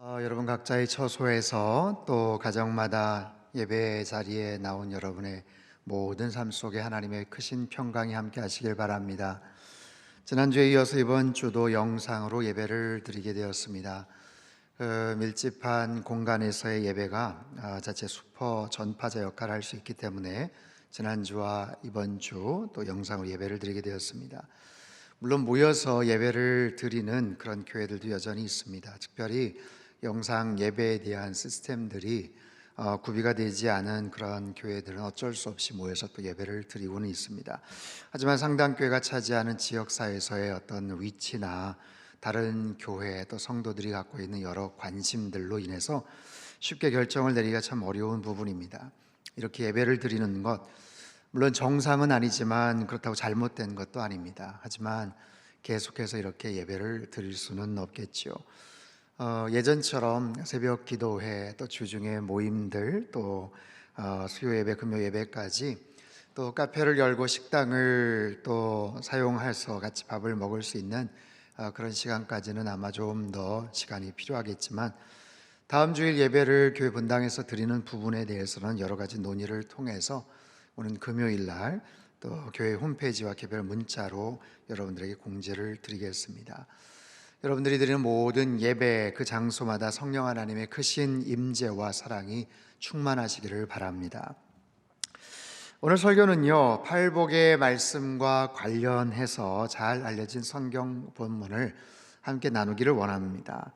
여러분 각자의 처소에서 또 가정마다 예배 자리에 나온 여러분의 모든 삶 속에 하나님의 크신 평강이 함께 하시길 바랍니다. 지난주에 이어서 이번 주도 영상으로 예배를 드리게 되었습니다. 밀집한 공간에서의 예배가 자체 슈퍼 전파자 역할을 할 수 있기 때문에 지난주와 이번 주 또 영상으로 예배를 드리게 되었습니다. 물론 모여서 예배를 드리는 그런 교회들도 여전히 있습니다. 특별히 영상 예배에 대한 시스템들이 구비가 되지 않은 그런 교회들은 어쩔 수 없이 모여서 또 예배를 드리고는 있습니다. 하지만 상당교회가 차지하는 지역사회에서의 어떤 위치나 다른 교회 또 성도들이 갖고 있는 여러 관심들로 인해서 쉽게 결정을 내리기가 참 어려운 부분입니다. 이렇게 예배를 드리는 것, 물론 정상은 아니지만 그렇다고 잘못된 것도 아닙니다. 하지만 계속해서 이렇게 예배를 드릴 수는 없겠죠. 예전처럼 새벽 기도회 또 주중에 모임들 또 수요 예배 금요 예배까지 또 카페를 열고 식당을 또 사용해서 같이 밥을 먹을 수 있는 그런 시간까지는 아마 좀 더 시간이 필요하겠지만 다음 주일 예배를 교회 분당에서 드리는 부분에 대해서는 여러 가지 논의를 통해서 오는 금요일 날 또 교회 홈페이지와 개별 문자로 여러분들에게 공지를 드리겠습니다. 여러분들이 드리는 모든 예배 그 장소마다 성령 하나님의 크신 임재와 사랑이 충만하시기를 바랍니다. 오늘 설교는요, 팔복의 말씀과 관련해서 잘 알려진 성경 본문을 함께 나누기를 원합니다.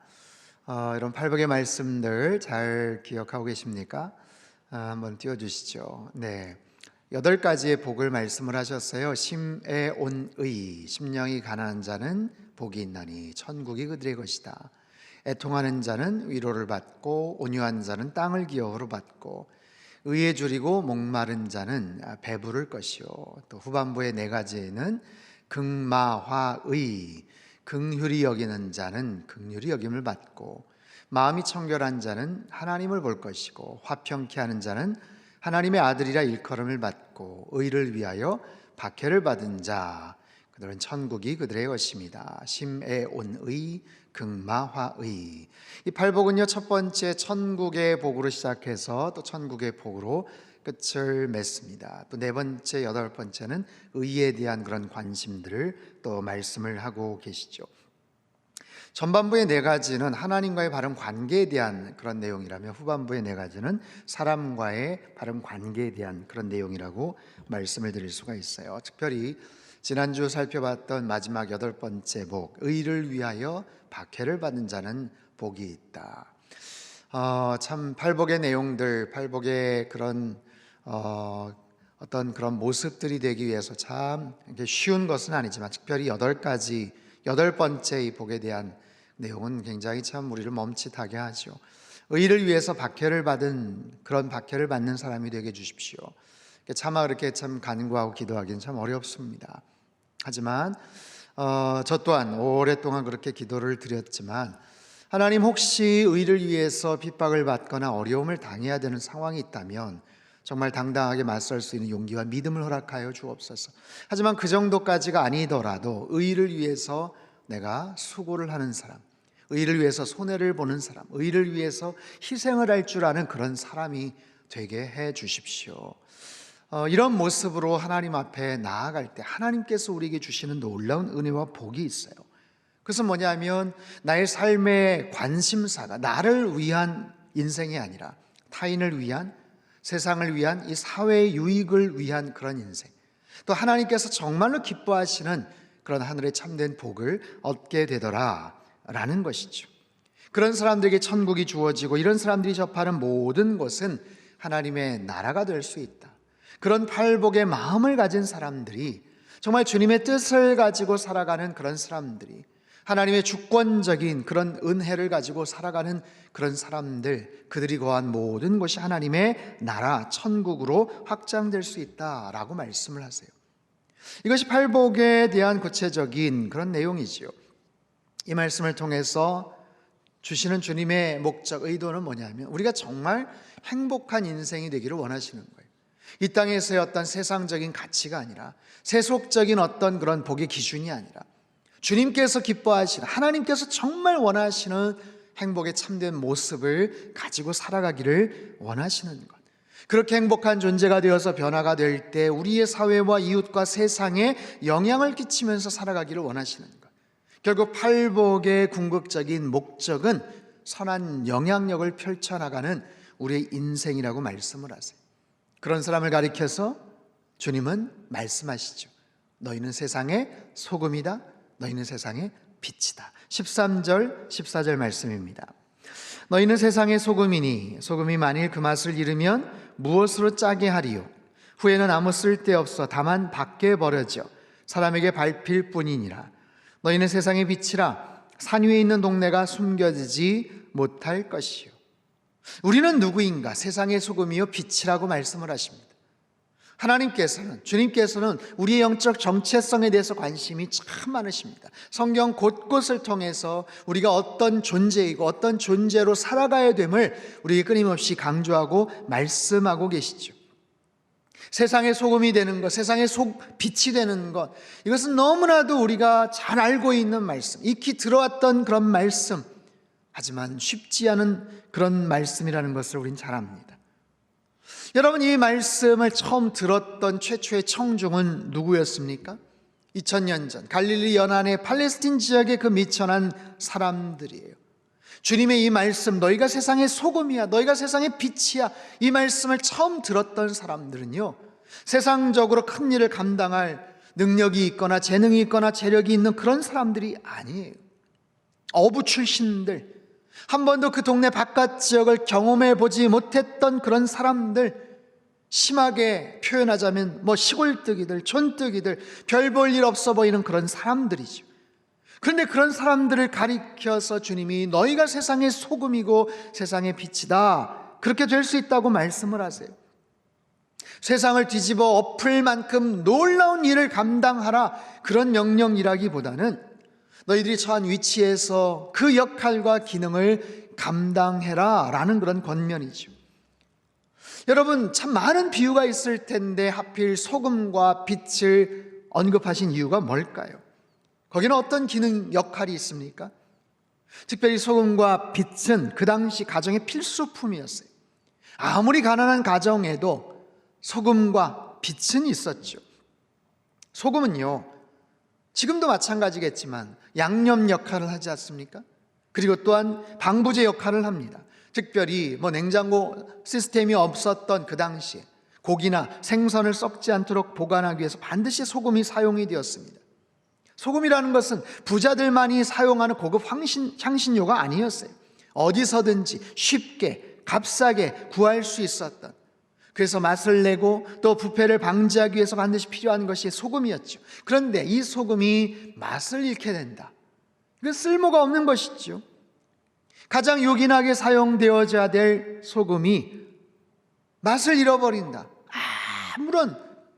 이런 팔복의 말씀들 잘 기억하고 계십니까? 한번 띄워주시죠. 네, 8가지의 복을 말씀을 하셨어요. 심에 온 의, 심령이 가난한 자는 복이 있나니 천국이 그들의 것이다. 애통하는 자는 위로를 받고 온유한 자는 땅을 기업으로 받고 의에 줄이고 목마른 자는 배부를 것이요. 또 후반부의 4가지는 긍마화의, 긍휼히 여기는 자는 긍휼히 여김을 받고 마음이 청결한 자는 하나님을 볼 것이고 화평케 하는 자는 하나님의 아들이라 일컬음을 받고 의를 위하여 박해를 받은 자 그들은 천국이 그들의 것입니다. 심에 온 의, 긍마화의. 이 팔복은요, 첫 번째 천국의 복으로 시작해서 또 천국의 복으로 끝을 맺습니다. 또 4번째, 8번째는 의에 대한 그런 관심들을 또 말씀을 하고 계시죠. 전반부의 4가지는 하나님과의 바른 관계에 대한 그런 내용이라며 후반부의 4가지는 사람과의 바른 관계에 대한 그런 내용이라고 말씀을 드릴 수가 있어요. 특별히 지난주 살펴봤던 마지막 8번째 복, 의를 위하여 박해를 받는 자는 복이 있다. 참 팔복의 내용들, 팔복의 그런 어떤 그런 모습들이 되기 위해서 참 쉬운 것은 아니지만 특별히 8가지, 8번째 이 복에 대한 내용은 굉장히 참 우리를 멈칫하게 하죠. 의를 위해서 박해를 받은 그런 박해를 받는 사람이 되게 해주십시오. 차마 그렇게 참 간구하고 기도하기는 참 어렵습니다. 하지만 저 또한 오랫동안 그렇게 기도를 드렸지만 하나님 혹시 의를 위해서 핍박을 받거나 어려움을 당해야 되는 상황이 있다면 정말 당당하게 맞설 수 있는 용기와 믿음을 허락하여 주옵소서. 하지만 그 정도까지가 아니더라도 의를 위해서 내가 수고를 하는 사람, 의를 위해서 손해를 보는 사람, 의를 위해서 희생을 할 줄 아는 그런 사람이 되게 해 주십시오. 이런 모습으로 하나님 앞에 나아갈 때 하나님께서 우리에게 주시는 놀라운 은혜와 복이 있어요. 그것은 뭐냐면 나의 삶의 관심사가 나를 위한 인생이 아니라 타인을 위한, 세상을 위한, 이 사회의 유익을 위한 그런 인생, 또 하나님께서 정말로 기뻐하시는 그런 하늘의 참된 복을 얻게 되더라 라는 것이죠. 그런 사람들에게 천국이 주어지고 이런 사람들이 접하는 모든 것은 하나님의 나라가 될 수 있다. 그런 팔복의 마음을 가진 사람들이, 정말 주님의 뜻을 가지고 살아가는 그런 사람들이, 하나님의 주권적인 그런 은혜를 가지고 살아가는 그런 사람들, 그들이 거한 모든 것이 하나님의 나라, 천국으로 확장될 수 있다라고 말씀을 하세요. 이것이 팔복에 대한 구체적인 그런 내용이지요. 이 말씀을 통해서 주시는 주님의 목적, 의도는 뭐냐면 우리가 정말 행복한 인생이 되기를 원하시는 거예요. 이 땅에서의 어떤 세상적인 가치가 아니라, 세속적인 어떤 그런 복의 기준이 아니라 주님께서 기뻐하시는, 하나님께서 정말 원하시는 행복에 참된 모습을 가지고 살아가기를 원하시는 것. 그렇게 행복한 존재가 되어서 변화가 될 때 우리의 사회와 이웃과 세상에 영향을 끼치면서 살아가기를 원하시는 것. 결국 팔복의 궁극적인 목적은 선한 영향력을 펼쳐나가는 우리의 인생이라고 말씀을 하세요. 그런 사람을 가리켜서 주님은 말씀하시죠. 너희는 세상의 소금이다. 너희는 세상의 빛이다. 13절, 14절 말씀입니다. 너희는 세상의 소금이니 소금이 만일 그 맛을 잃으면 무엇으로 짜게 하리요? 후에는 아무 쓸데없어 다만 밖에 버려져 사람에게 밟힐 뿐이니라. 너희는 세상의 빛이라. 산 위에 있는 동네가 숨겨지지 못할 것이요. 우리는 누구인가? 세상의 소금이요 빛이라고 말씀을 하십니다. 하나님께서는, 주님께서는 우리의 영적 정체성에 대해서 관심이 참 많으십니다. 성경 곳곳을 통해서 우리가 어떤 존재이고 어떤 존재로 살아가야 됨을 우리에게 끊임없이 강조하고 말씀하고 계시죠. 세상의 소금이 되는 것, 세상의 빛이 되는 것, 이것은 너무나도 우리가 잘 알고 있는 말씀, 익히 들어왔던 그런 말씀, 하지만 쉽지 않은 그런 말씀이라는 것을 우린 잘 압니다. 여러분, 이 말씀을 처음 들었던 최초의 청중은 누구였습니까? 2000년 전 갈릴리 연안의 팔레스틴 지역의 그 미천한 사람들이에요. 주님의 이 말씀, 너희가 세상의 소금이야, 너희가 세상의 빛이야, 이 말씀을 처음 들었던 사람들은요, 세상적으로 큰 일을 감당할 능력이 있거나 재능이 있거나 재력이 있는 그런 사람들이 아니에요. 어부 출신들, 한 번도 그 동네 바깥 지역을 경험해 보지 못했던 그런 사람들, 심하게 표현하자면 시골뜨기들, 촌뜨기들, 별 볼 일 없어 보이는 그런 사람들이죠. 그런데 그런 사람들을 가리켜서 주님이 너희가 세상의 소금이고 세상의 빛이다, 그렇게 될 수 있다고 말씀을 하세요. 세상을 뒤집어 엎을 만큼 놀라운 일을 감당하라, 그런 명령이라기보다는 너희들이 처한 위치에서 그 역할과 기능을 감당해라 라는 그런 권면이죠. 여러분, 참 많은 비유가 있을 텐데 하필 소금과 빛을 언급하신 이유가 뭘까요? 거기는 어떤 기능, 역할이 있습니까? 특별히 소금과 빛은 그 당시 가정의 필수품이었어요. 아무리 가난한 가정에도 소금과 빛은 있었죠. 소금은요, 지금도 마찬가지겠지만 양념 역할을 하지 않습니까? 그리고 또한 방부제 역할을 합니다. 특별히 냉장고 시스템이 없었던 그 당시에 고기나 생선을 썩지 않도록 보관하기 위해서 반드시 소금이 사용이 되었습니다. 소금이라는 것은 부자들만이 사용하는 고급 향신료가 아니었어요. 어디서든지 쉽게 값싸게 구할 수 있었던, 그래서 맛을 내고 또 부패를 방지하기 위해서 반드시 필요한 것이 소금이었죠. 그런데 이 소금이 맛을 잃게 된다, 이건 쓸모가 없는 것이죠. 가장 요긴하게 사용되어져야 될 소금이 맛을 잃어버린다, 아무런,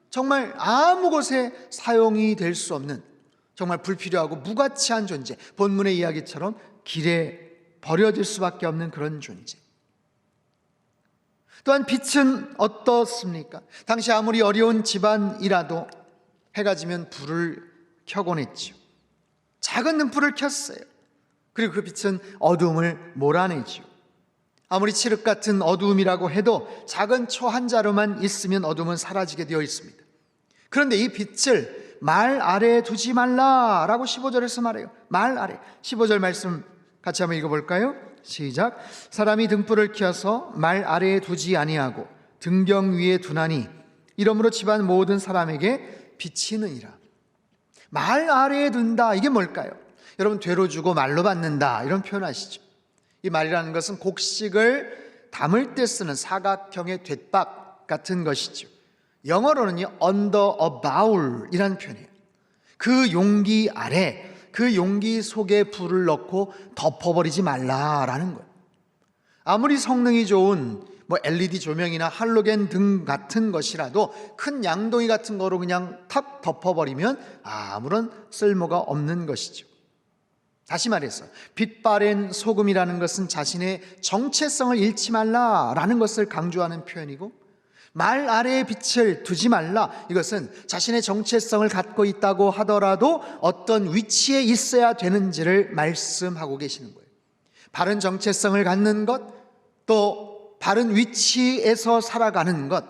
정말 아무 곳에 사용이 될 수 없는, 정말 불필요하고 무가치한 존재, 본문의 이야기처럼 길에 버려질 수밖에 없는 그런 존재. 또한 빛은 어떻습니까? 당시 아무리 어려운 집안이라도 해가 지면 불을 켜곤 했죠. 작은 등불을 켰어요. 그리고 그 빛은 어두움을 몰아내죠. 아무리 칠흑 같은 어두움이라고 해도 작은 초 한 자루만 있으면 어두움은 사라지게 되어 있습니다. 그런데 이 빛을 말 아래에 두지 말라라고 15절에서 말해요. 말 아래. 15절 말씀 같이 한번 읽어볼까요? 시작. 사람이 등불을 켜서 말 아래에 두지 아니하고 등경 위에 두나니 이러므로 집안 모든 사람에게 비치느니라. 말 아래에 둔다, 이게 뭘까요? 여러분, 되로 주고 말로 받는다, 이런 표현 아시죠? 이 말이라는 것은 곡식을 담을 때 쓰는 사각형의 돛박 같은 것이죠. 영어로는요, under a bowl 이라는 표현이에요. 그 용기 아래, 그 용기 속에 불을 넣고 덮어버리지 말라라는 거예요. 아무리 성능이 좋은 LED 조명이나 할로겐 등 같은 것이라도 큰 양동이 같은 거로 그냥 탁 덮어버리면 아무런 쓸모가 없는 것이죠. 다시 말해서 빛바랜 소금이라는 것은 자신의 정체성을 잃지 말라라는 것을 강조하는 표현이고, 말 아래에 빛을 두지 말라, 이것은 자신의 정체성을 갖고 있다고 하더라도 어떤 위치에 있어야 되는지를 말씀하고 계시는 거예요. 바른 정체성을 갖는 것, 또 바른 위치에서 살아가는 것,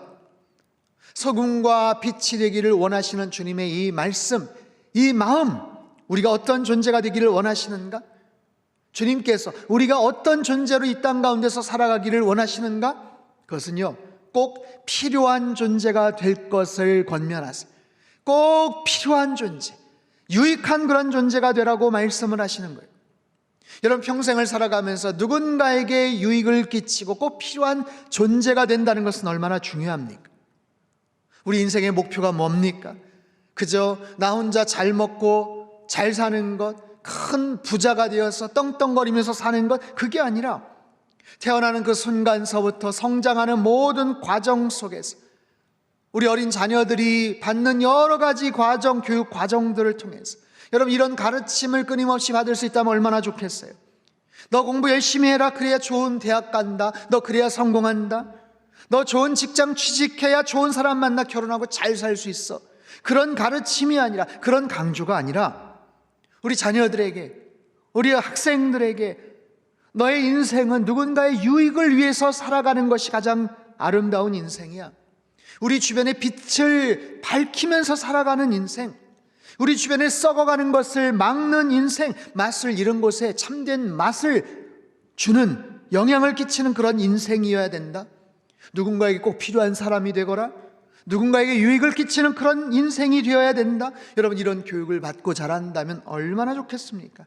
소금과 빛이 되기를 원하시는 주님의 이 말씀, 이 마음, 우리가 어떤 존재가 되기를 원하시는가? 주님께서 우리가 어떤 존재로 이 땅 가운데서 살아가기를 원하시는가? 그것은요, 꼭 필요한 존재가 될 것을 권면하세요. 꼭 필요한 존재, 유익한 그런 존재가 되라고 말씀을 하시는 거예요. 여러분, 평생을 살아가면서 누군가에게 유익을 끼치고 꼭 필요한 존재가 된다는 것은 얼마나 중요합니까? 우리 인생의 목표가 뭡니까? 그저 나 혼자 잘 먹고 잘 사는 것, 큰 부자가 되어서 떵떵거리면서 사는 것, 그게 아니라 태어나는 그 순간서부터 성장하는 모든 과정 속에서 우리 어린 자녀들이 받는 여러 가지 과정, 교육 과정들을 통해서, 여러분, 이런 가르침을 끊임없이 받을 수 있다면 얼마나 좋겠어요. 너 공부 열심히 해라, 그래야 좋은 대학 간다, 너 그래야 성공한다, 너 좋은 직장 취직해야 좋은 사람 만나 결혼하고 잘 살 수 있어. 그런 가르침이 아니라, 그런 강조가 아니라 우리 자녀들에게, 우리 학생들에게 너의 인생은 누군가의 유익을 위해서 살아가는 것이 가장 아름다운 인생이야. 우리 주변의 빛을 밝히면서 살아가는 인생, 우리 주변에 썩어가는 것을 막는 인생, 맛을 잃은 곳에 참된 맛을 주는, 영향을 끼치는 그런 인생이어야 된다. 누군가에게 꼭 필요한 사람이 되거라, 누군가에게 유익을 끼치는 그런 인생이 되어야 된다. 여러분, 이런 교육을 받고 자란다면 얼마나 좋겠습니까?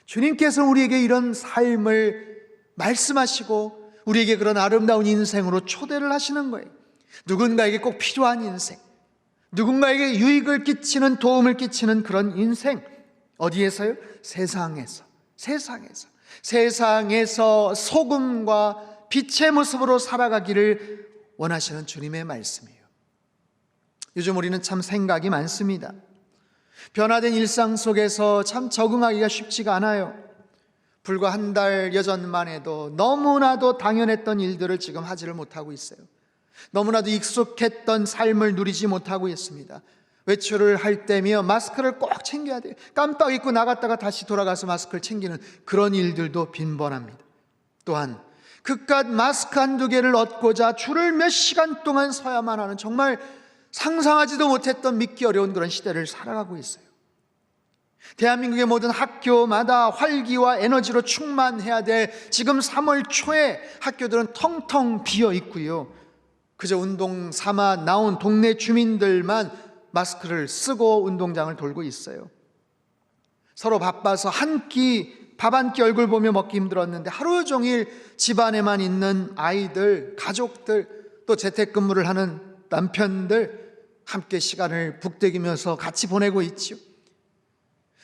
주님께서 우리에게 이런 삶을 말씀하시고 우리에게 그런 아름다운 인생으로 초대를 하시는 거예요. 누군가에게 꼭 필요한 인생, 누군가에게 유익을 끼치는, 도움을 끼치는 그런 인생. 어디에서요? 세상에서 소금과 빛의 모습으로 살아가기를 원하시는 주님의 말씀이에요. 요즘 우리는 참 생각이 많습니다. 변화된 일상 속에서 참 적응하기가 쉽지가 않아요. 불과 한 달여 전만 해도 너무나도 당연했던 일들을 지금 하지를 못하고 있어요. 너무나도 익숙했던 삶을 누리지 못하고 있습니다. 외출을 할 때며 마스크를 꼭 챙겨야 돼요. 깜빡 잊고 나갔다가 다시 돌아가서 마스크를 챙기는 그런 일들도 빈번합니다. 또한 그깟 마스크 한두 개를 얻고자 줄을 몇 시간 동안 서야만 하는, 정말 상상하지도 못했던, 믿기 어려운 그런 시대를 살아가고 있어요. 대한민국의 모든 학교마다 활기와 에너지로 충만해야 될 지금 3월 초에 학교들은 텅텅 비어 있고요, 그저 운동 삼아 나온 동네 주민들만 마스크를 쓰고 운동장을 돌고 있어요. 서로 바빠서 밥 한 끼 얼굴 보며 먹기 힘들었는데 하루 종일 집안에만 있는 아이들, 가족들, 또 재택근무를 하는 남편들, 함께 시간을 북돋이면서 같이 보내고 있죠.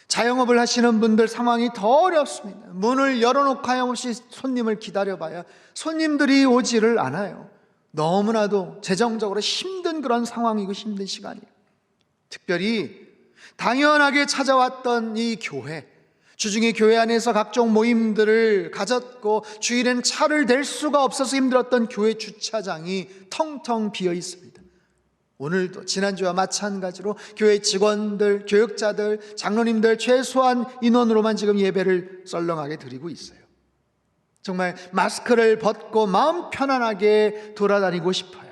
자영업을 하시는 분들 상황이 더 어렵습니다. 문을 열어놓고 하염없이 손님을 기다려봐야 손님들이 오지를 않아요. 너무나도 재정적으로 힘든 그런 상황이고 힘든 시간이에요. 특별히 당연하게 찾아왔던 이 교회, 주중에 교회 안에서 각종 모임들을 가졌고 주일엔 차를 댈 수가 없어서 힘들었던 교회 주차장이 텅텅 비어 있습니다. 오늘도 지난주와 마찬가지로 교회 직원들, 교역자들, 장로님들 최소한 인원으로만 지금 예배를 썰렁하게 드리고 있어요. 정말 마스크를 벗고 마음 편안하게 돌아다니고 싶어요.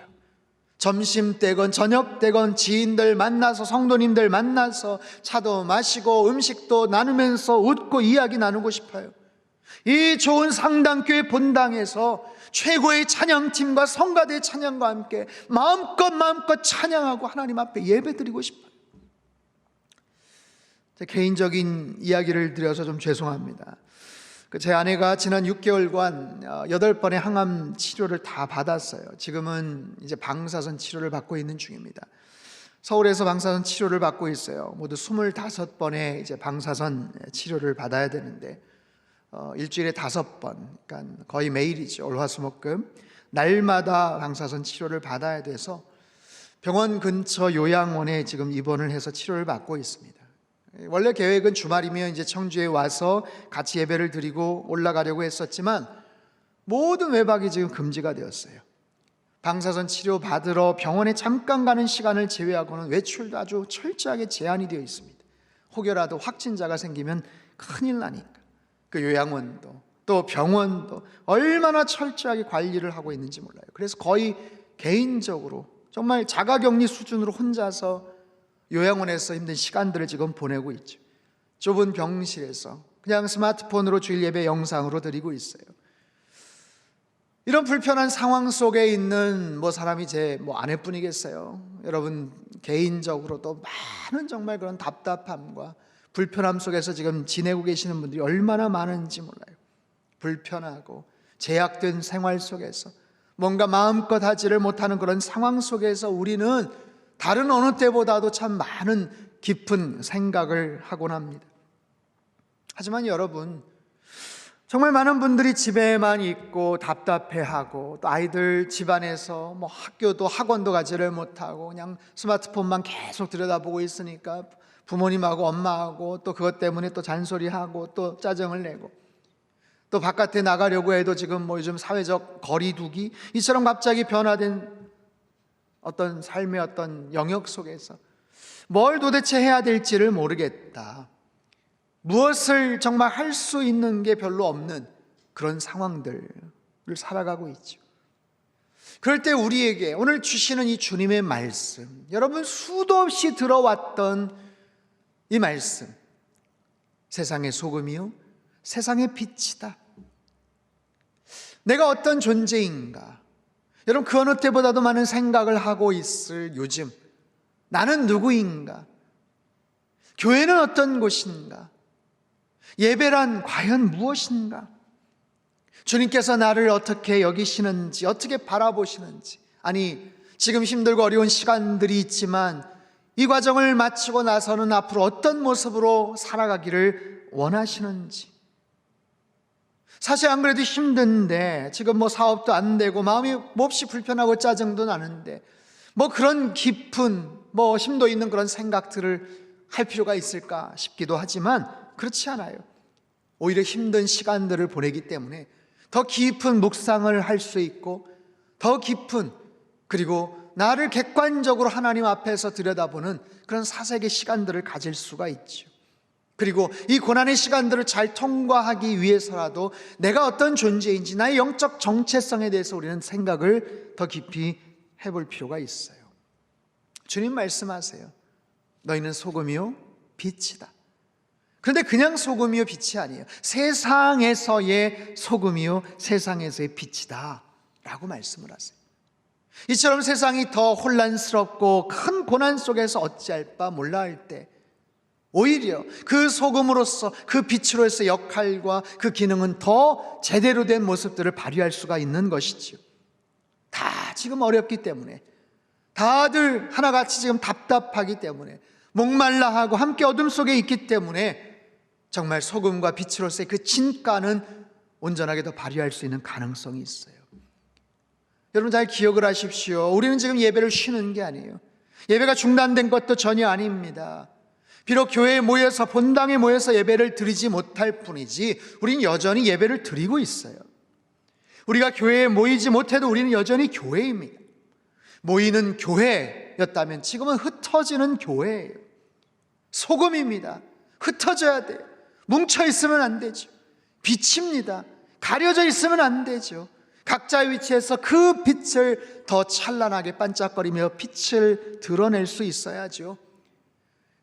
점심때건 저녁때건 지인들 만나서, 성도님들 만나서 차도 마시고 음식도 나누면서 웃고 이야기 나누고 싶어요. 이 좋은 상당교회 본당에서 최고의 찬양팀과 성가대 찬양과 함께 마음껏 찬양하고 하나님 앞에 예배드리고 싶어요. 제 개인적인 이야기를 드려서 좀 죄송합니다. 제 아내가 지난 6개월간 8번의 항암 치료를 다 받았어요. 지금은 이제 방사선 치료를 받고 있는 중입니다. 서울에서 방사선 치료를 받고 있어요. 모두 25번의 이제 방사선 치료를 받아야 되는데 일주일에 5번, 그러니까 거의 매일이죠. 월화수목금 날마다 방사선 치료를 받아야 돼서 병원 근처 요양원에 지금 입원을 해서 치료를 받고 있습니다. 원래 계획은 주말이면 이제 청주에 와서 같이 예배를 드리고 올라가려고 했었지만 모든 외박이 지금 금지가 되었어요. 방사선 치료 받으러 병원에 잠깐 가는 시간을 제외하고는 외출도 아주 철저하게 제한이 되어 있습니다. 혹여라도 확진자가 생기면 큰일 나니까 그 요양원도 또 병원도 얼마나 철저하게 관리를 하고 있는지 몰라요. 그래서 거의 개인적으로 정말 자가격리 수준으로 혼자서 요양원에서 힘든 시간들을 지금 보내고 있죠. 좁은 병실에서 그냥 스마트폰으로 주일 예배 영상으로 드리고 있어요. 이런 불편한 상황 속에 있는 사람이 제 아내뿐이겠어요. 여러분 개인적으로도 많은 정말 그런 답답함과 불편함 속에서 지금 지내고 계시는 분들이 얼마나 많은지 몰라요. 불편하고 제약된 생활 속에서 뭔가 마음껏 하지를 못하는 그런 상황 속에서 우리는 다른 어느 때보다도 참 많은 깊은 생각을 하곤 합니다. 하지만 여러분, 정말 많은 분들이 집에만 있고 답답해하고 또 아이들 집안에서 학교도 학원도 가지를 못하고 그냥 스마트폰만 계속 들여다보고 있으니까 부모님하고 엄마하고 또 그것 때문에 또 잔소리하고 또 짜증을 내고 또 바깥에 나가려고 해도 지금 요즘 사회적 거리두기 이처럼 갑자기 변화된 어떤 삶의 어떤 영역 속에서 뭘 도대체 해야 될지를 모르겠다, 무엇을 정말 할 수 있는 게 별로 없는 그런 상황들을 살아가고 있죠. 그럴 때 우리에게 오늘 주시는 이 주님의 말씀, 여러분 수도 없이 들어왔던 이 말씀, 세상의 소금이요 세상의 빛이다. 내가 어떤 존재인가, 여러분 그 어느 때보다도 많은 생각을 하고 있을 요즘, 나는 누구인가, 교회는 어떤 곳인가, 예배란 과연 무엇인가, 주님께서 나를 어떻게 여기시는지, 어떻게 바라보시는지, 아니 지금 힘들고 어려운 시간들이 있지만 이 과정을 마치고 나서는 앞으로 어떤 모습으로 살아가기를 원하시는지, 사실 안 그래도 힘든데 지금 사업도 안 되고 마음이 몹시 불편하고 짜증도 나는데 그런 깊은 심도 있는 그런 생각들을 할 필요가 있을까 싶기도 하지만 그렇지 않아요. 오히려 힘든 시간들을 보내기 때문에 더 깊은 묵상을 할 수 있고 더 깊은, 그리고 나를 객관적으로 하나님 앞에서 들여다보는 그런 사색의 시간들을 가질 수가 있죠. 그리고 이 고난의 시간들을 잘 통과하기 위해서라도 내가 어떤 존재인지, 나의 영적 정체성에 대해서 우리는 생각을 더 깊이 해볼 필요가 있어요. 주님 말씀하세요. 너희는 소금이요 빛이다. 그런데 그냥 소금이요 빛이 아니에요. 세상에서의 소금이요 세상에서의 빛이다 라고 말씀을 하세요. 이처럼 세상이 더 혼란스럽고 큰 고난 속에서 어찌할 바 몰라 할 때 오히려 그 소금으로서, 그 빛으로서의 역할과 그 기능은 더 제대로 된 모습들을 발휘할 수가 있는 것이지요. 다 지금 어렵기 때문에, 다들 하나같이 지금 답답하기 때문에, 목말라하고 함께 어둠 속에 있기 때문에 정말 소금과 빛으로서의 그 진가는 온전하게 더 발휘할 수 있는 가능성이 있어요. 여러분 잘 기억을 하십시오. 우리는 지금 예배를 쉬는 게 아니에요. 예배가 중단된 것도 전혀 아닙니다. 비록 교회에 모여서, 본당에 모여서 예배를 드리지 못할 뿐이지 우리는 여전히 예배를 드리고 있어요. 우리가 교회에 모이지 못해도 우리는 여전히 교회입니다. 모이는 교회였다면 지금은 흩어지는 교회예요. 소금입니다. 흩어져야 돼요. 뭉쳐 있으면 안 되죠. 빛입니다. 가려져 있으면 안 되죠. 각자의 위치에서 그 빛을 더 찬란하게 반짝거리며 빛을 드러낼 수 있어야죠.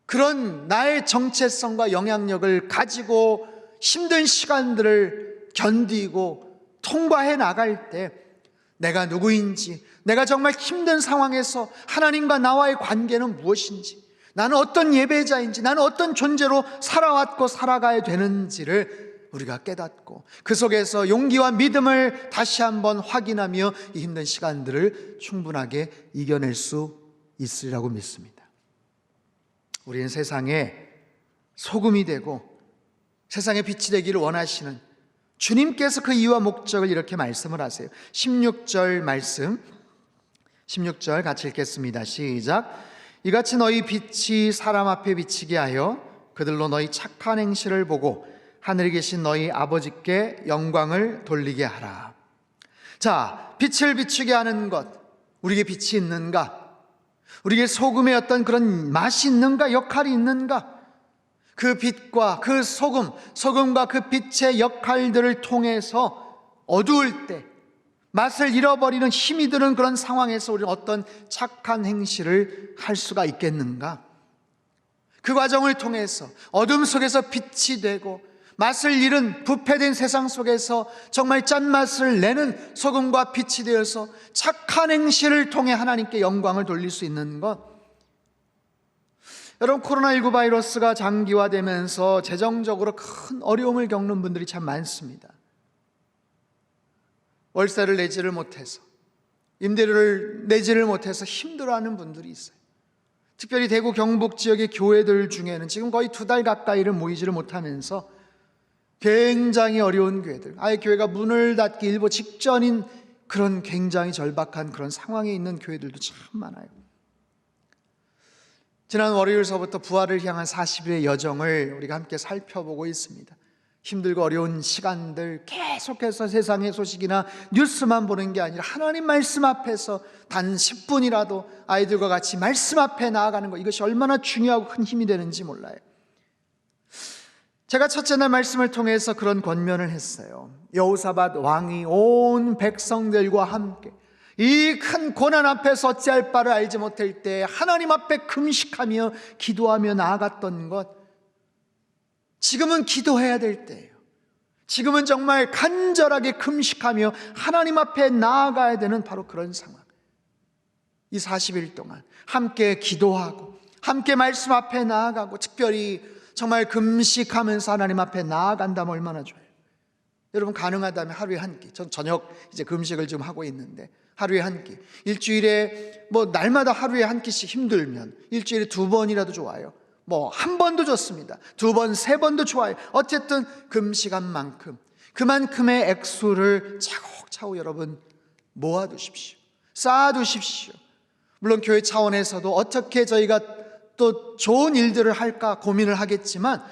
그런 나의 정체성과 영향력을 가지고 힘든 시간들을 견디고 통과해 나갈 때 내가 누구인지, 내가 정말 힘든 상황에서 하나님과 나와의 관계는 무엇인지, 나는 어떤 예배자인지, 나는 어떤 존재로 살아왔고 살아가야 되는지를 우리가 깨닫고 그 속에서 용기와 믿음을 다시 한번 확인하며 이 힘든 시간들을 충분하게 이겨낼 수 있으리라고 믿습니다. 우리는 세상에 소금이 되고 세상에 빛이 되기를 원하시는 주님께서 그 이유와 목적을 이렇게 말씀을 하세요. 16절 말씀, 16절 같이 읽겠습니다. 시작. 이같이 너희 빛이 사람 앞에 비치게 하여 그들로 너희 착한 행실을 보고 하늘에 계신 너희 아버지께 영광을 돌리게 하라. 자, 빛을 비추게 하는 것, 우리에게 빛이 있는가? 우리에게 소금의 어떤 그런 맛이 있는가? 역할이 있는가? 그 빛과 그 소금과 그 빛의 역할들을 통해서 어두울 때 맛을 잃어버리는 힘이 드는 그런 상황에서 우리는 어떤 착한 행실을 할 수가 있겠는가? 그 과정을 통해서 어둠 속에서 빛이 되고 맛을 잃은 부패된 세상 속에서 정말 짠맛을 내는 소금과 빛이 되어서 착한 행실을 통해 하나님께 영광을 돌릴 수 있는 것. 여러분, 코로나19 바이러스가 장기화되면서 재정적으로 큰 어려움을 겪는 분들이 참 많습니다. 월세를 내지를 못해서, 임대료를 내지를 못해서 힘들어하는 분들이 있어요. 특별히 대구 경북 지역의 교회들 중에는 지금 거의 2달 가까이를 모이지를 못하면서 굉장히 어려운 교회들, 아예 교회가 문을 닫기 일보 직전인 그런 굉장히 절박한 그런 상황에 있는 교회들도 참 많아요. 지난 월요일서부터 부활을 향한 40일의 여정을 우리가 함께 살펴보고 있습니다. 힘들고 어려운 시간들 계속해서 세상의 소식이나 뉴스만 보는 게 아니라 하나님 말씀 앞에서 단 10분이라도 아이들과 같이 말씀 앞에 나아가는 것, 이것이 얼마나 중요하고 큰 힘이 되는지 몰라요. 제가 첫째 날 말씀을 통해서 그런 권면을 했어요. 여호사밧 왕이 온 백성들과 함께 이 큰 고난 앞에서 어찌할 바를 알지 못할 때 하나님 앞에 금식하며 기도하며 나아갔던 것, 지금은 기도해야 될 때예요. 지금은 정말 간절하게 금식하며 하나님 앞에 나아가야 되는 바로 그런 상황. 이 40일 동안 함께 기도하고 함께 말씀 앞에 나아가고, 특별히 정말 금식하면서 하나님 앞에 나아간다면 얼마나 좋아요. 여러분, 가능하다면 하루에 한 끼, 전 저녁 이제 금식을 좀 하고 있는데 하루에 한 끼, 일주일에 날마다 하루에 한 끼씩 힘들면 일주일에 2번이라도 좋아요. 한 번도 좋습니다. 2번, 3번도 좋아요. 어쨌든 금식한 만큼 그만큼의 액수를 차곡차곡 여러분 모아두십시오. 쌓아두십시오. 물론 교회 차원에서도 어떻게 저희가 또 좋은 일들을 할까 고민을 하겠지만,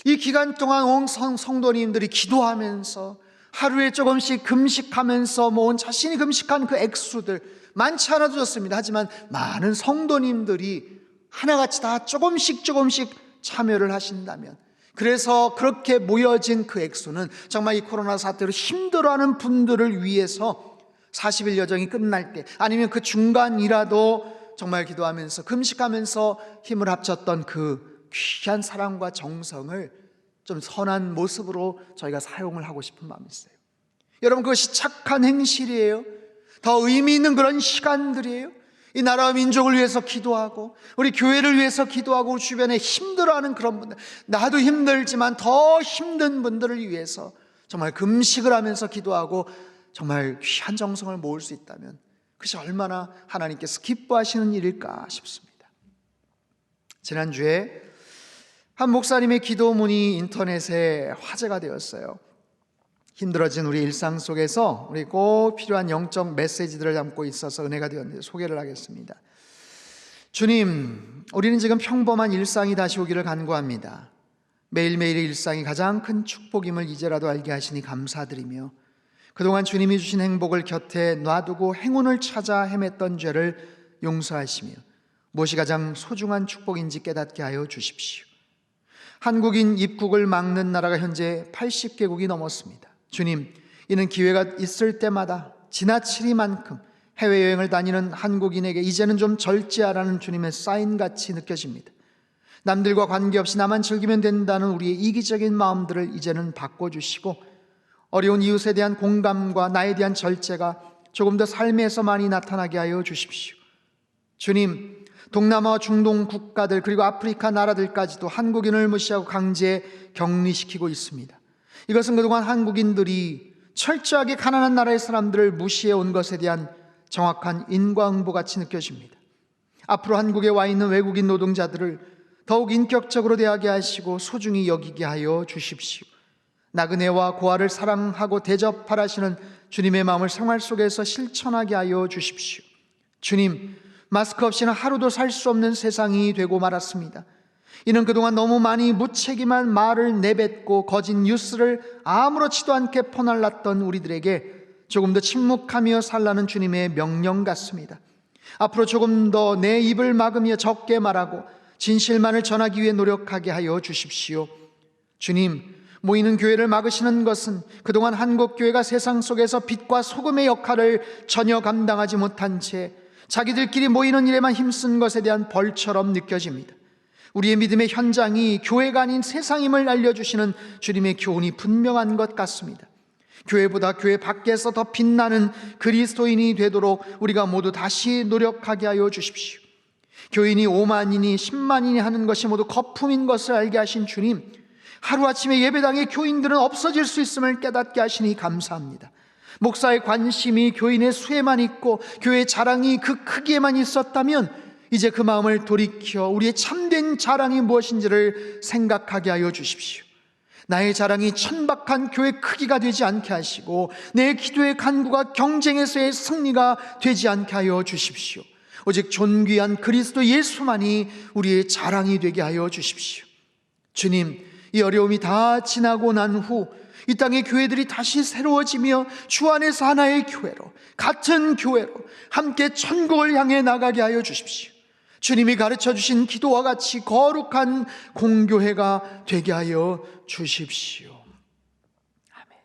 이 기간 동안 온 성도님들이 기도하면서 하루에 조금씩 금식하면서 모은 자신이 금식한 그 액수들 많지 않아도 좋습니다. 하지만 많은 성도님들이 하나같이 다 조금씩 참여를 하신다면, 그래서 그렇게 모여진 그 액수는 정말 이 코로나 사태로 힘들어하는 분들을 위해서 40일 여정이 끝날 때, 아니면 그 중간이라도 정말 기도하면서 금식하면서 힘을 합쳤던 그 귀한 사랑과 정성을 좀 선한 모습으로 저희가 사용을 하고 싶은 마음이 있어요. 여러분, 그것이 착한 행실이에요. 더 의미 있는 그런 시간들이에요. 이 나라와 민족을 위해서 기도하고, 우리 교회를 위해서 기도하고, 우리 주변에 힘들어하는 그런 분들, 나도 힘들지만 더 힘든 분들을 위해서 정말 금식을 하면서 기도하고 정말 귀한 정성을 모을 수 있다면 그것이 얼마나 하나님께서 기뻐하시는 일일까 싶습니다. 지난주에 한 목사님의 기도문이 인터넷에 화제가 되었어요. 힘들어진 우리 일상 속에서 우리 꼭 필요한 영적 메시지들을 담고 있어서 은혜가 되었는데 소개를 하겠습니다. 주님, 우리는 지금 평범한 일상이 다시 오기를 간구합니다. 매일매일의 일상이 가장 큰 축복임을 이제라도 알게 하시니 감사드리며, 그동안 주님이 주신 행복을 곁에 놔두고 행운을 찾아 헤맸던 죄를 용서하시며 무엇이 가장 소중한 축복인지 깨닫게 하여 주십시오. 한국인 입국을 막는 나라가 현재 80개국이 넘었습니다. 주님, 이는 기회가 있을 때마다 지나치리만큼 해외여행을 다니는 한국인에게 이제는 좀 절제하라는 주님의 사인같이 느껴집니다. 남들과 관계없이 나만 즐기면 된다는 우리의 이기적인 마음들을 이제는 바꿔주시고, 어려운 이웃에 대한 공감과 나에 대한 절제가 조금 더 삶에서 많이 나타나게 하여 주십시오. 주님, 동남아와 중동 국가들 그리고 아프리카 나라들까지도 한국인을 무시하고 강제 격리시키고 있습니다. 이것은 그동안 한국인들이 철저하게 가난한 나라의 사람들을 무시해 온 것에 대한 정확한 인과응보같이 느껴집니다. 앞으로 한국에 와 있는 외국인 노동자들을 더욱 인격적으로 대하게 하시고 소중히 여기게 하여 주십시오. 나그네와 고아를 사랑하고 대접하라시는 주님의 마음을 생활 속에서 실천하게 하여 주십시오. 주님, 마스크 없이는 하루도 살 수 없는 세상이 되고 말았습니다. 이는 그동안 너무 많이 무책임한 말을 내뱉고 거짓 뉴스를 아무렇지도 않게 퍼날랐던 우리들에게 조금 더 침묵하며 살라는 주님의 명령 같습니다. 앞으로 조금 더 내 입을 막으며 적게 말하고 진실만을 전하기 위해 노력하게 하여 주십시오. 주님, 모이는 교회를 막으시는 것은 그동안 한국교회가 세상 속에서 빛과 소금의 역할을 전혀 감당하지 못한 채 자기들끼리 모이는 일에만 힘쓴 것에 대한 벌처럼 느껴집니다. 우리의 믿음의 현장이 교회가 아닌 세상임을 알려주시는 주님의 교훈이 분명한 것 같습니다. 교회보다 교회 밖에서 더 빛나는 그리스도인이 되도록 우리가 모두 다시 노력하게 하여 주십시오. 교인이 5만이니 10만이니 하는 것이 모두 거품인 것을 알게 하신 주님, 하루아침에 예배당에 교인들은 없어질 수 있음을 깨닫게 하시니 감사합니다. 목사의 관심이 교인의 수에만 있고 교회의 자랑이 그 크기에만 있었다면 이제 그 마음을 돌이켜 우리의 참된 자랑이 무엇인지를 생각하게 하여 주십시오. 나의 자랑이 천박한 교회 크기가 되지 않게 하시고 내 기도의 간구가 경쟁에서의 승리가 되지 않게 하여 주십시오. 오직 존귀한 그리스도 예수만이 우리의 자랑이 되게 하여 주십시오. 주님, 이 어려움이 다 지나고 난 후 이 땅의 교회들이 다시 새로워지며 주 안에서 하나의 교회로, 같은 교회로 함께 천국을 향해 나가게 하여 주십시오. 주님이 가르쳐 주신 기도와 같이 거룩한 공교회가 되게 하여 주십시오. 아멘.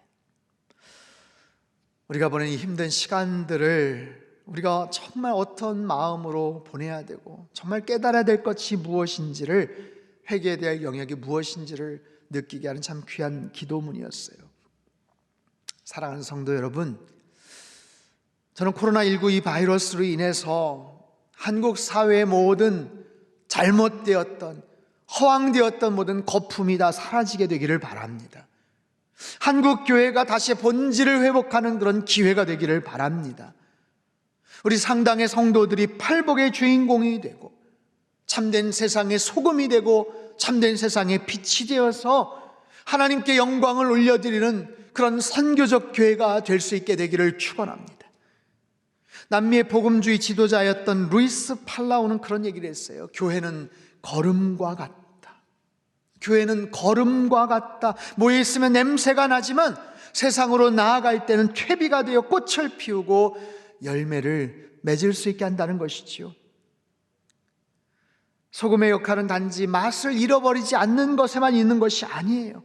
우리가 보낸 이 힘든 시간들을 우리가 정말 어떤 마음으로 보내야 되고 정말 깨달아야 될 것이 무엇인지를, 회개해야 될 영역이 무엇인지를 느끼게 하는 참 귀한 기도문이었어요. 사랑하는 성도 여러분, 저는 코로나19 이 바이러스로 인해서 한국 사회의 모든 잘못되었던, 허황되었던 모든 거품이 다 사라지게 되기를 바랍니다. 한국 교회가 다시 본질을 회복하는 그런 기회가 되기를 바랍니다. 우리 상당의 성도들이 팔복의 주인공이 되고 참된 세상의 소금이 되고 참된 세상의 빛이 되어서 하나님께 영광을 올려드리는 그런 선교적 교회가 될 수 있게 되기를 축원합니다. 남미의 복음주의 지도자였던 루이스 팔라우는 그런 얘기를 했어요. 교회는 걸음과 같다. 교회는 걸음과 같다. 모여 있으면 냄새가 나지만 세상으로 나아갈 때는 퇴비가 되어 꽃을 피우고 열매를 맺을 수 있게 한다는 것이지요. 소금의 역할은 단지 맛을 잃어버리지 않는 것에만 있는 것이 아니에요.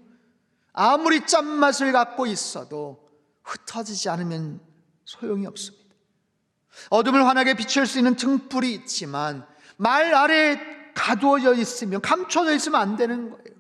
아무리 짠맛을 갖고 있어도 흩어지지 않으면 소용이 없습니다. 어둠을 환하게 비출 수 있는 등불이 있지만 말 아래에 가두어져 있으면, 감춰져 있으면 안 되는 거예요.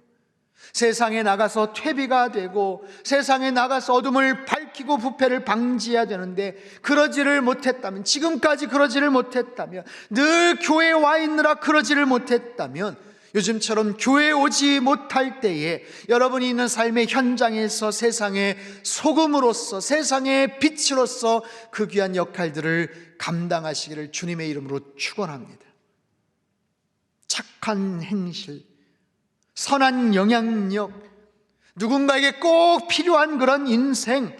세상에 나가서 퇴비가 되고 세상에 나가서 어둠을 밝히고 부패를 방지해야 되는데 그러지를 못했다면, 지금까지 그러지를 못했다면, 늘 교회에 와 있느라 그러지를 못했다면, 요즘처럼 교회에 오지 못할 때에 여러분이 있는 삶의 현장에서 세상의 소금으로서, 세상의 빛으로서 그 귀한 역할들을 감당하시기를 주님의 이름으로 축원합니다. 착한 행실, 선한 영향력, 누군가에게 꼭 필요한 그런 인생,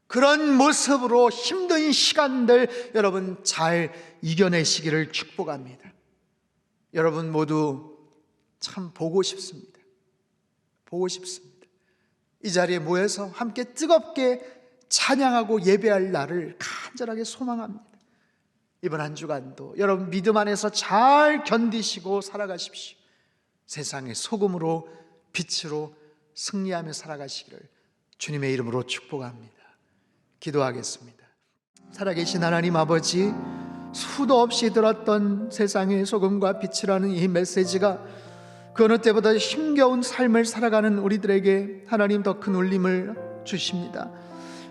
그런 모습으로 힘든 시간들 여러분 잘 이겨내시기를 축복합니다. 여러분 모두 참 보고 싶습니다. 보고 싶습니다. 이 자리에 모여서 함께 뜨겁게 찬양하고 예배할 날을 간절하게 소망합니다. 이번 한 주간도 여러분 믿음 안에서 잘 견디시고 살아가십시오. 세상의 소금으로, 빛으로 승리하며 살아가시기를 주님의 이름으로 축복합니다. 기도하겠습니다. 살아계신 하나님 아버지, 수도 없이 들었던 세상의 소금과 빛이라는 이 메시지가 그 어느 때보다 힘겨운 삶을 살아가는 우리들에게 하나님 더 큰 울림을 주십니다.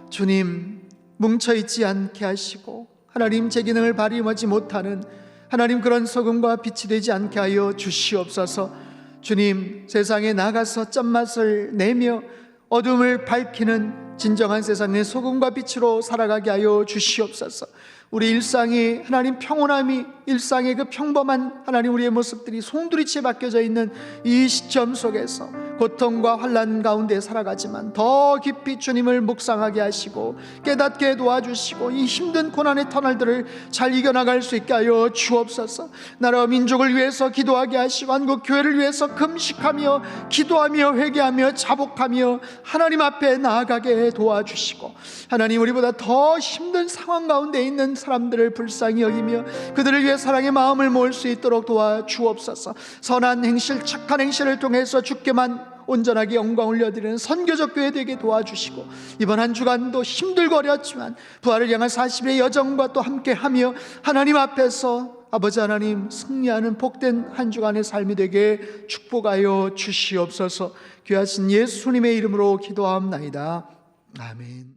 주님, 뭉쳐있지 않게 하시고 하나님 제 기능을 발휘하지 못하는 하나님 그런 소금과 빛이 되지 않게 하여 주시옵소서. 주님, 세상에 나가서 짠맛을 내며 어둠을 밝히는 진정한 세상의 소금과 빛으로 살아가게 하여 주시옵소서. 우리 일상이 하나님 평온함이, 일상의 그 평범한 하나님 우리의 모습들이 송두리째 바뀌어져 있는 이 시점 속에서 고통과 환난 가운데 살아가지만 더 깊이 주님을 묵상하게 하시고 깨닫게 도와주시고 이 힘든 고난의 터널들을 잘 이겨나갈 수 있게 하여 주옵소서. 나라와 민족을 위해서 기도하게 하시고 한국 교회를 위해서 금식하며 기도하며 회개하며 자복하며 하나님 앞에 나아가게 되게 도와주시고, 하나님 우리보다 더 힘든 상황 가운데 있는 사람들을 불쌍히 여기며 그들을 위해 사랑의 마음을 모을 수 있도록 도와주옵소서. 선한 행실, 착한 행실을 통해서 주께만 온전하게 영광 올려드리는 선교적 교회 되게 도와주시고, 이번 한 주간도 힘들고 어렵지만 부활을 향한 40일의 여정과 또 함께하며 하나님 앞에서 아버지 하나님 승리하는 복된 한 주간의 삶이 되게 축복하여 주시옵소서. 귀하신 예수님의 이름으로 기도하옵나이다. 아멘.